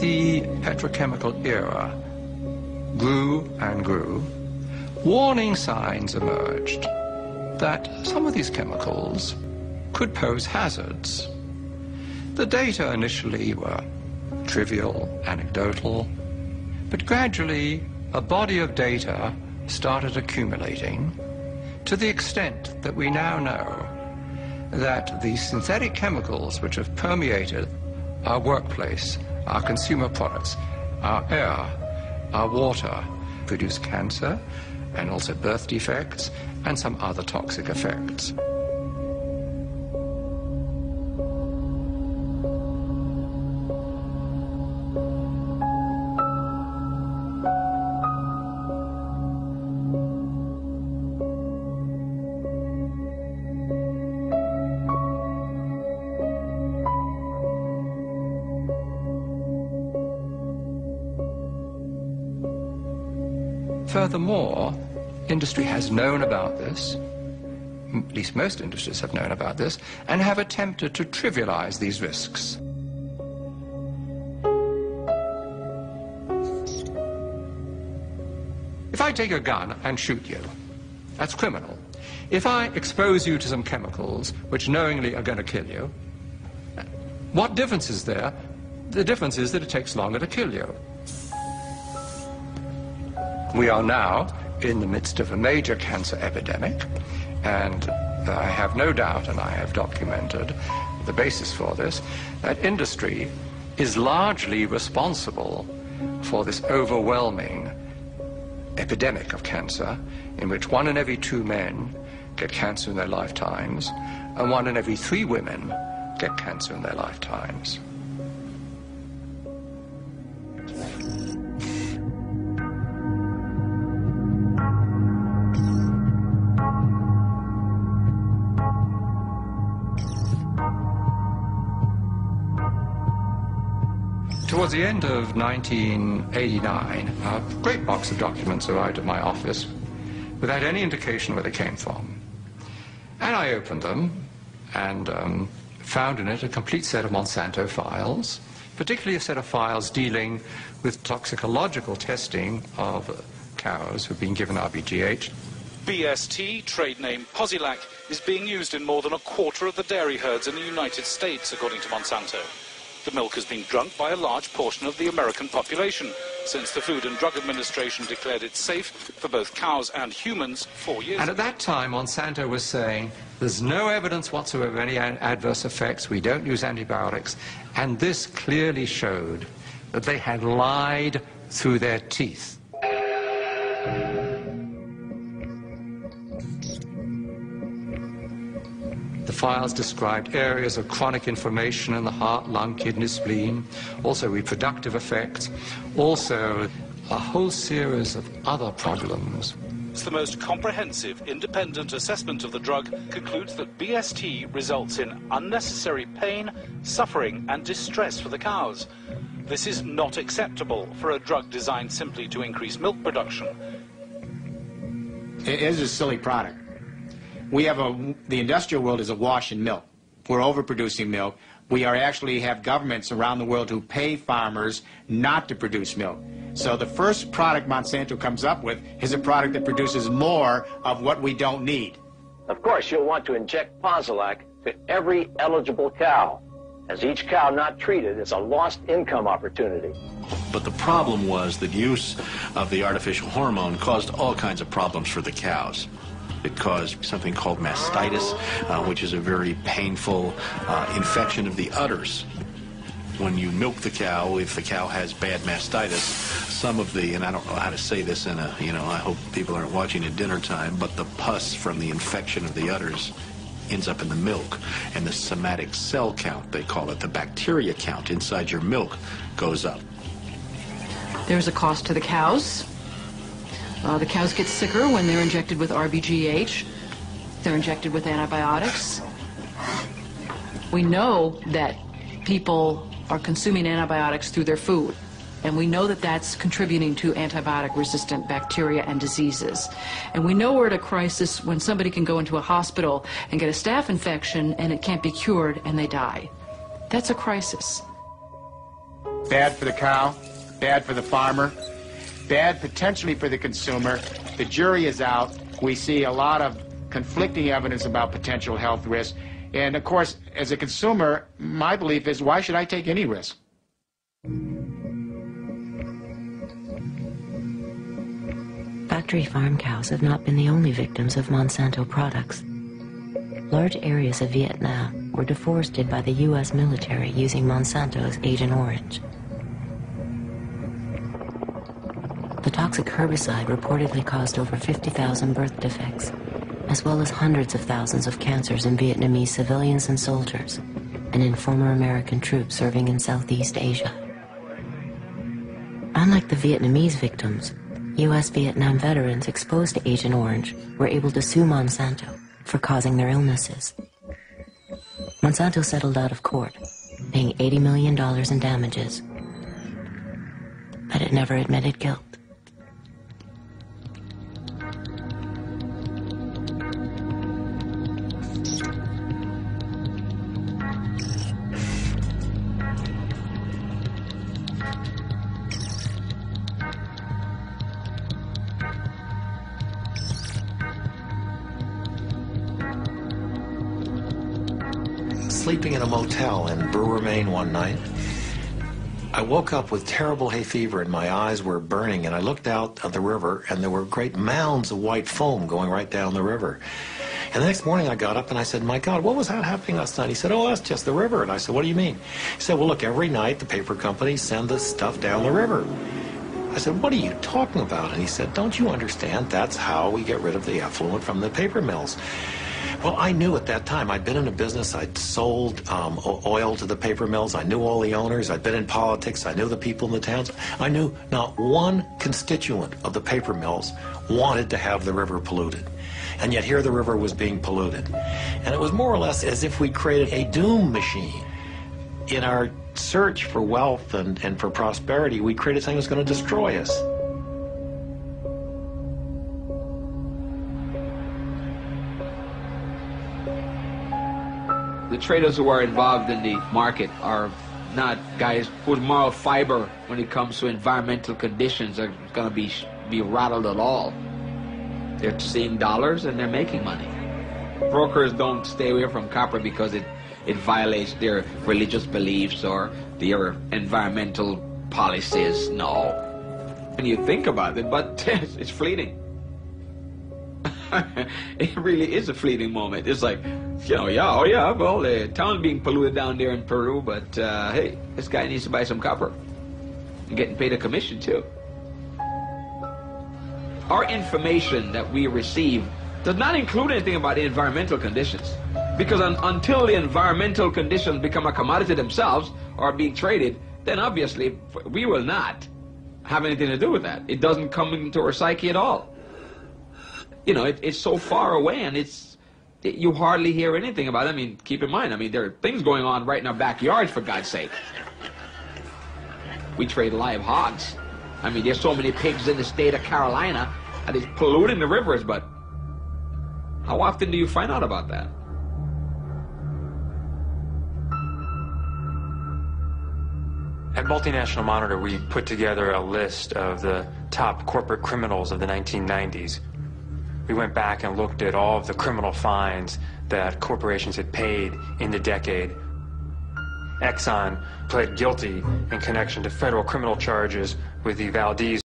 the petrochemical era grew and grew, warning signs emerged that some of these chemicals could pose hazards. The data initially were trivial, anecdotal, but gradually a body of data started accumulating to the extent that we now know that the synthetic chemicals which have permeated our workplace, our consumer products, our air, our water, produce cancer and also birth defects and some other toxic effects. Furthermore, industry has known about this, at least most industries have known about this, and have attempted to trivialize these risks. If I take a gun and shoot you, that's criminal. If I expose you to some chemicals which knowingly are going to kill you, what difference is there? The difference is that it takes longer to kill you. We are now in the midst of a major cancer epidemic, and I have no doubt, and I have documented the basis for this, that industry is largely responsible for this overwhelming epidemic of cancer, in which 1 in every 2 men get cancer in their lifetimes, and 1 in every 3 women get cancer in their lifetimes. Towards the end of 1989, a great box of documents arrived at my office without any indication where they came from. And I opened them and found in it a complete set of Monsanto files, particularly a set of files dealing with toxicological testing of cows who've been given RBGH. BST, trade name Posilac, is being used in more than 1/4 of the dairy herds in the United States, according to Monsanto. The milk has been drunk by a large portion of the American population since the Food and Drug Administration declared it safe for both cows and humans 4 years ago. And at that time, Monsanto was saying, there's no evidence whatsoever of any adverse effects, we don't use antibiotics, and this clearly showed that they had lied through their teeth. The files described areas of chronic inflammation in the heart, lung, kidney, spleen, also reproductive effects, also a whole series of other problems. The most comprehensive independent assessment of the drug concludes that BST results in unnecessary pain, suffering and distress for the cows. This is not acceptable for a drug designed simply to increase milk production. It is a silly product. We have the industrial world is awash in milk. We're overproducing milk. We actually have governments around the world who pay farmers not to produce milk. So the first product Monsanto comes up with is a product that produces more of what we don't need. Of course, you'll want to inject Posilac to every eligible cow, as each cow not treated is a lost income opportunity. But the problem was that use of the artificial hormone caused all kinds of problems for the cows. It caused something called mastitis, which is a very painful infection of the udders. When you milk the cow, if the cow has bad mastitis, some of the, and I don't know how to say this in a, I hope people aren't watching at dinner time, but the pus from the infection of the udders ends up in the milk, and the somatic cell count, they call it, the bacteria count inside your milk goes up. There's a cost to the cows. The cows get sicker when they're injected with RBGH. They're injected with antibiotics. We know that people are consuming antibiotics through their food, and we know that that's contributing to antibiotic-resistant bacteria and diseases. And we know we're at a crisis when somebody can go into a hospital and get a staph infection and it can't be cured and they die. That's a crisis. Bad for the cow, bad for the farmer, bad potentially for the consumer. The jury is out. We see a lot of conflicting evidence about potential health risks. And of course, as a consumer, my belief is, why should I take any risk? Factory farm cows have not been the only victims of Monsanto products. Large areas of Vietnam were deforested by the U.S. military using Monsanto's Agent Orange. The toxic herbicide reportedly caused over 50,000 birth defects, as well as hundreds of thousands of cancers in Vietnamese civilians and soldiers, and in former American troops serving in Southeast Asia. Unlike the Vietnamese victims, U.S. Vietnam veterans exposed to Agent Orange were able to sue Monsanto for causing their illnesses. Monsanto settled out of court, paying $80 million in damages, but it never admitted guilt. Sleeping in a motel in Brewer, Maine one night. I woke up with terrible hay fever and my eyes were burning, and I looked out at the river and there were great mounds of white foam going right down the river. And the next morning I got up and I said, my God, what was that happening last night? He said, oh, that's just the river. And I said, what do you mean? He said, well, look, every night the paper companies send this stuff down the river. I said, what are you talking about? And he said, don't you understand? That's how we get rid of the effluent from the paper mills. Well, I knew at that time. I'd been in a business. I'd sold oil to the paper mills. I knew all the owners. I'd been in politics. I knew the people in the towns. I knew not one constituent of the paper mills wanted to have the river polluted. And yet here the river was being polluted. And it was more or less as if we created a doom machine. In our search for wealth and for prosperity, we created something that's going to destroy us. The traders who are involved in the market are not guys whose moral fiber when it comes to environmental conditions are going to be rattled at all. They're seeing dollars and they're making money. Brokers don't stay away from copper because it violates their religious beliefs or their environmental policies. No. And you think about it, but it's fleeting. It really is a fleeting moment. It's like, you know, yeah, oh yeah, well, the town's being polluted down there in Peru, but hey, this guy needs to buy some copper. And getting paid a commission too. Our information that we receive does not include anything about the environmental conditions. Because until the environmental conditions become a commodity themselves or are being traded, then obviously we will not have anything to do with that. It doesn't come into our psyche at all. You know, it's so far away, and you hardly hear anything about it. I mean, keep in mind, I mean, there are things going on right in our backyards, for God's sake. We trade live hogs. I mean, there's so many pigs in the state of Carolina, and it's polluting the rivers, but how often do you find out about that? At Multinational Monitor, we put together a list of the top corporate criminals of the 1990s. We went back and looked at all of the criminal fines that corporations had paid in the decade. Exxon pled guilty in connection to federal criminal charges with the Valdez